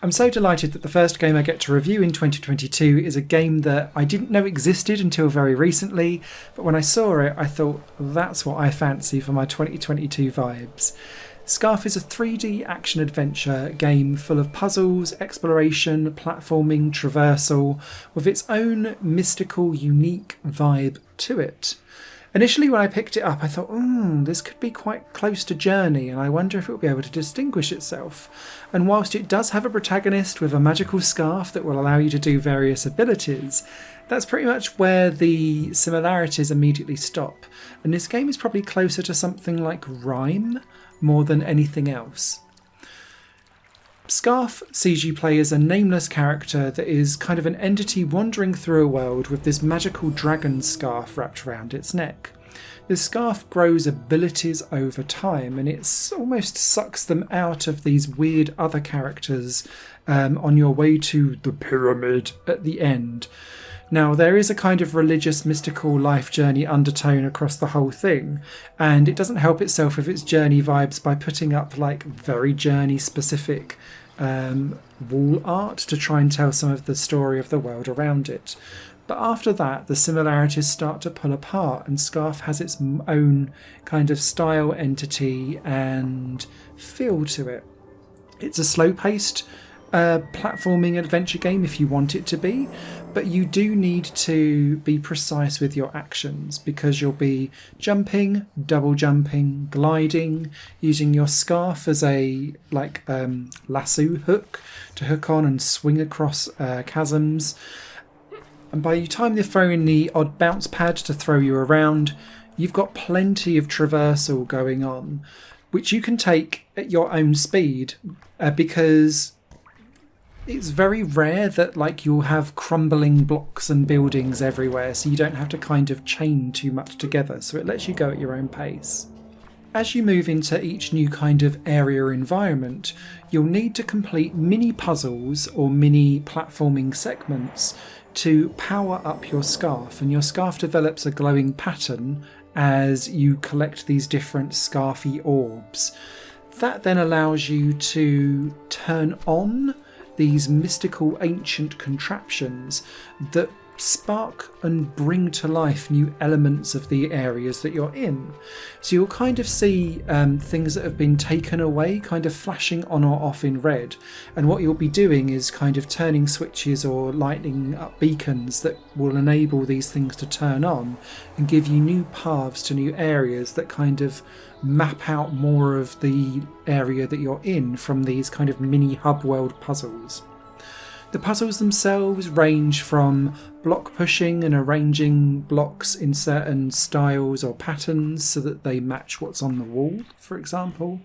I'm so delighted that the first game I get to review in 2022 is a game that I didn't know existed until very recently, but when I saw it I thought, that's what I fancy for my 2022 vibes. Scarf is a 3D action-adventure game full of puzzles, exploration, platforming, traversal, with its own mystical, unique vibe to it. Initially when I picked it up I thought, this could be quite close to Journey and I wonder if it will be able to distinguish itself. And whilst it does have a protagonist with a magical scarf that will allow you to do various abilities, that's pretty much where the similarities immediately stop. And this game is probably closer to something like Rhyme more than anything else. Scarf sees you play as a nameless character that is kind of an entity wandering through a world with this magical dragon scarf wrapped around its neck. This scarf grows abilities over time and it almost sucks them out of these weird other characters on your way to the pyramid at the end. Now, there is a kind of religious, mystical life journey undertone across the whole thing, and it doesn't help itself with its journey vibes by putting up like very journey specific wall art to try and tell some of the story of the world around it. But after that, the similarities start to pull apart, and Scarf has its own kind of style, entity, and feel to it. It's a slow-paced platforming adventure game if you want it to be, but you do need to be precise with your actions because you'll be jumping, double jumping, gliding, using your scarf as a lasso hook to hook on and swing across chasms. And by the time you're throwing the odd bounce pad to throw you around, you've got plenty of traversal going on, which you can take at your own speed because it's very rare that you'll have crumbling blocks and buildings everywhere, so you don't have to kind of chain too much together, so it lets you go at your own pace. As you move into each new kind of area or environment, you'll need to complete mini puzzles or mini platforming segments to power up your scarf, and your scarf develops a glowing pattern as you collect these different scarfy orbs. That then allows you to turn on these mystical ancient contraptions that spark and bring to life new elements of the areas that you're in. So you'll kind of see things that have been taken away kind of flashing on or off in red, and what you'll be doing is kind of turning switches or lighting up beacons that will enable these things to turn on and give you new paths to new areas that kind of map out more of the area that you're in from these kind of mini hub world puzzles. The puzzles themselves range from block pushing and arranging blocks in certain styles or patterns so that they match what's on the wall, for example,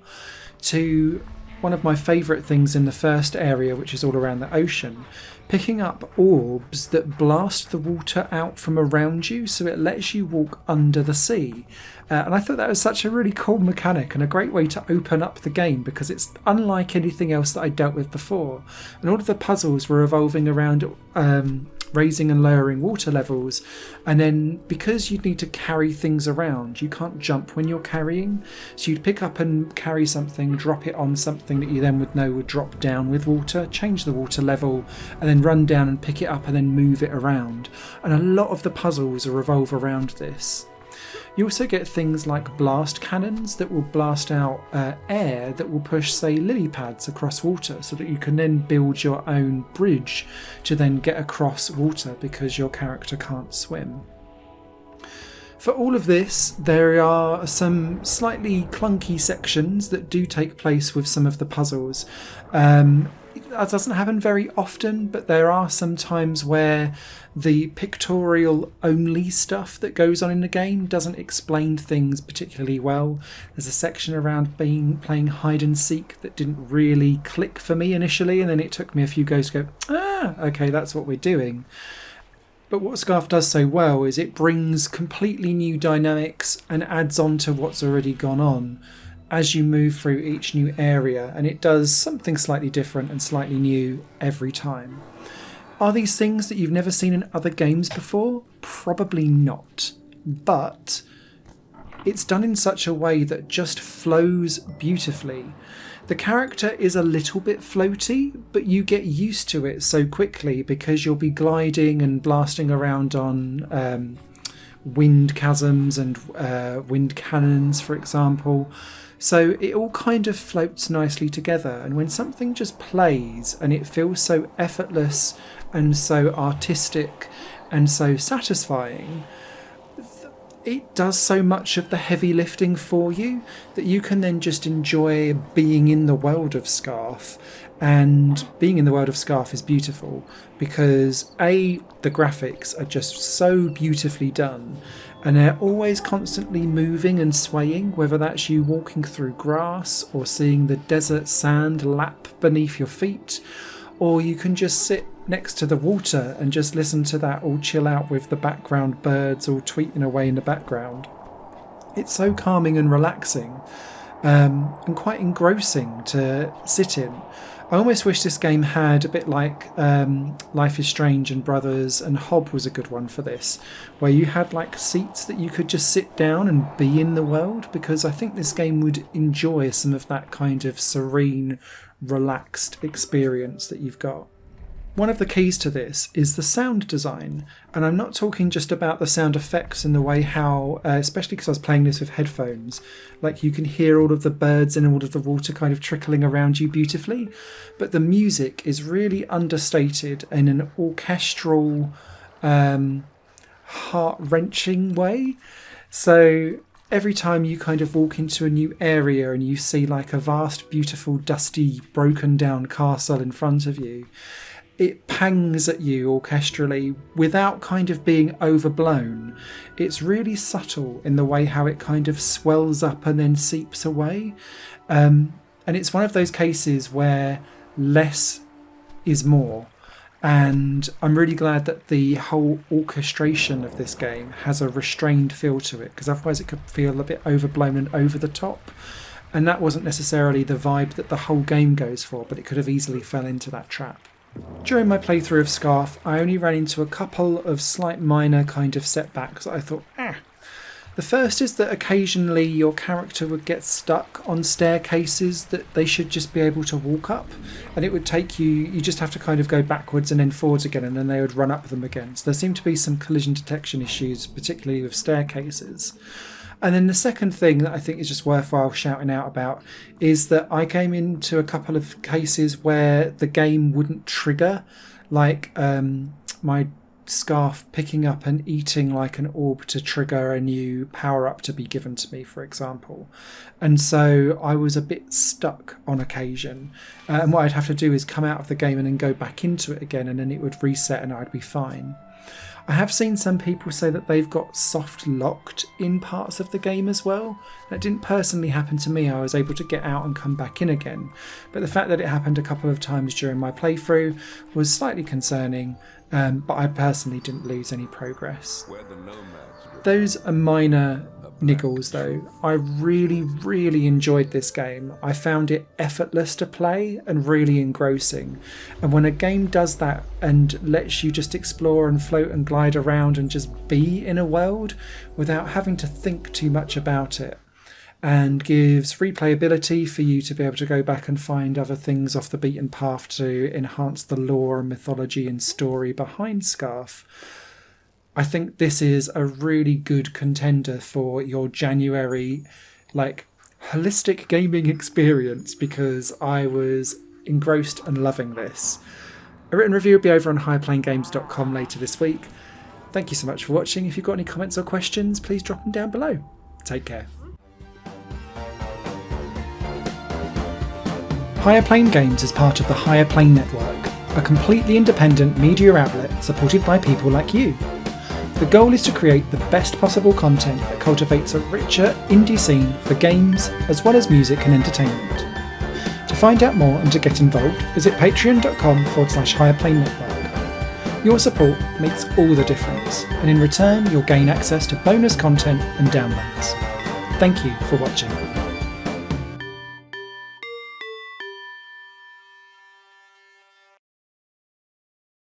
to one of my favourite things in the first area, which is all around the ocean, picking up orbs that blast the water out from around you so it lets you walk under the sea. And I thought that was such a really cool mechanic and a great way to open up the game because it's unlike anything else that I dealt with before. And all of the puzzles were revolving around raising and lowering water levels, and then because you'd need to carry things around, you can't jump when you're carrying, so you'd pick up and carry something, drop it on something that you then would know would drop down with water, change the water level, and then run down and pick it up and then move it around. And a lot of the puzzles revolve around this. You also get things like blast cannons that will blast out air that will push, say, lily pads across water so that you can then build your own bridge to then get across water because your character can't swim. For all of this, there are some slightly clunky sections that do take place with some of the puzzles. That doesn't happen very often, but there are some times where the pictorial only stuff that goes on in the game doesn't explain things particularly well. There's a section around playing hide and seek that didn't really click for me initially, and then it took me a few goes to go, okay, that's what we're doing. But what Scarf does so well is it brings completely new dynamics and adds on to what's already gone on as you move through each new area, and it does something slightly different and slightly new every time. Are these things that you've never seen in other games before? Probably not, but it's done in such a way that just flows beautifully. The character is a little bit floaty, but you get used to it so quickly because you'll be gliding and blasting around on wind chasms and wind cannons, for example. So it all kind of floats nicely together, and when something just plays and it feels so effortless and so artistic and so satisfying, it does so much of the heavy lifting for you that you can then just enjoy being in the world of Scarf. And being in the world of Scarf is beautiful because the graphics are just so beautifully done, and they're always constantly moving and swaying, whether that's you walking through grass or seeing the desert sand lap beneath your feet, or you can just sit next to the water and just listen to that all chill out with the background birds all tweeting away in the background. It's so calming and relaxing, and quite engrossing to sit in. I almost wish this game had a bit like Life is Strange and Brothers, and Hob was a good one for this, where you had like seats that you could just sit down and be in the world, because I think this game would enjoy some of that kind of serene, relaxed experience that you've got. One of the keys to this is the sound design, and I'm not talking just about the sound effects and the way how, especially because I was playing this with headphones, like you can hear all of the birds and all of the water kind of trickling around you beautifully, but the music is really understated in an orchestral, heart-wrenching way. So every time you kind of walk into a new area and you see like a vast, beautiful, dusty, broken down castle in front of you, it pangs at you orchestrally without kind of being overblown. It's really subtle in the way how it kind of swells up and then seeps away. And it's one of those cases where less is more. And I'm really glad that the whole orchestration of this game has a restrained feel to it, because otherwise it could feel a bit overblown and over the top. And that wasn't necessarily the vibe that the whole game goes for, but it could have easily fell into that trap. During my playthrough of Scarf, I only ran into a couple of slight minor kind of setbacks that I thought, The first is that occasionally your character would get stuck on staircases that they should just be able to walk up, and it would take you just have to kind of go backwards and then forwards again, and then they would run up them again. So there seemed to be some collision detection issues, particularly with staircases. And then the second thing that I think is just worthwhile shouting out about is that I came into a couple of cases where the game wouldn't trigger, like my Scarf picking up and eating like an orb to trigger a new power up to be given to me, for example. And so I was a bit stuck on occasion. And what I'd have to do is come out of the game and then go back into it again, and then it would reset and I'd be fine. I have seen some people say that they've got soft locked in parts of the game as well. That didn't personally happen to me. I was able to get out and come back in again. But the fact that it happened a couple of times during my playthrough was slightly concerning, but I personally didn't lose any progress. Those are minor niggles though. I really enjoyed this game. I found it effortless to play and really engrossing. And when a game does that and lets you just explore and float and glide around and just be in a world without having to think too much about it, and gives replayability for you to be able to go back and find other things off the beaten path to enhance the lore and mythology and story behind Scarf, I think this is a really good contender for your January, like, holistic gaming experience, because I was engrossed and loving this. A written review will be over on highplanegames.com later this week. Thank you so much for watching. If you've got any comments or questions, please drop them down below. Take care. Higher Plane Games is part of the Higher Plane Network, a completely independent media outlet supported by people like you. The goal is to create the best possible content that cultivates a richer indie scene for games as well as music and entertainment. To find out more and to get involved, visit patreon.com/higherplane-network. Your support makes all the difference, and in return you'll gain access to bonus content and downloads. Thank you for watching.